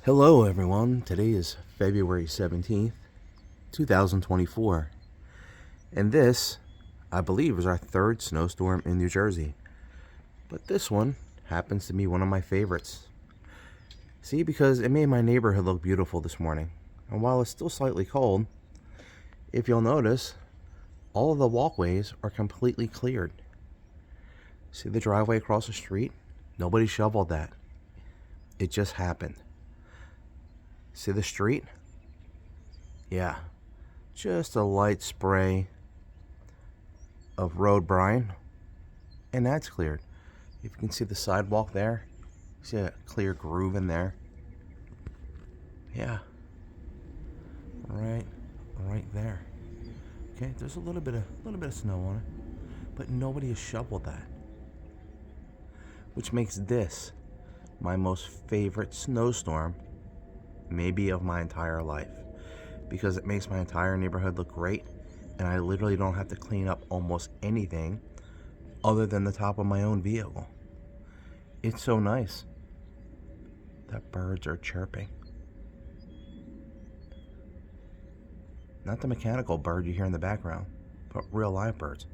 Hello, everyone. Today is February 17th, 2024. And this, I believe, is our third snowstorm in New Jersey. But this one happens to be one of my favorites. See, because it made my neighborhood look beautiful this morning. And while it's still slightly cold, if you'll notice, all of the walkways are completely cleared. See the driveway across the street? Nobody shoveled that. It just happened. See the street? Yeah, just a light spray of road brine, and that's cleared. If you can see the sidewalk there, see a clear groove in there. Yeah, right, right there. Okay, there's a little bit of snow on it, but nobody has shoveled that, which makes this my most favorite snowstorm, maybe of my entire life, because it makes my entire neighborhood look great, and I literally don't have to clean up almost anything other than the top of my own vehicle. It's so nice that birds are chirping. Not the mechanical bird you hear in the background, but real live birds.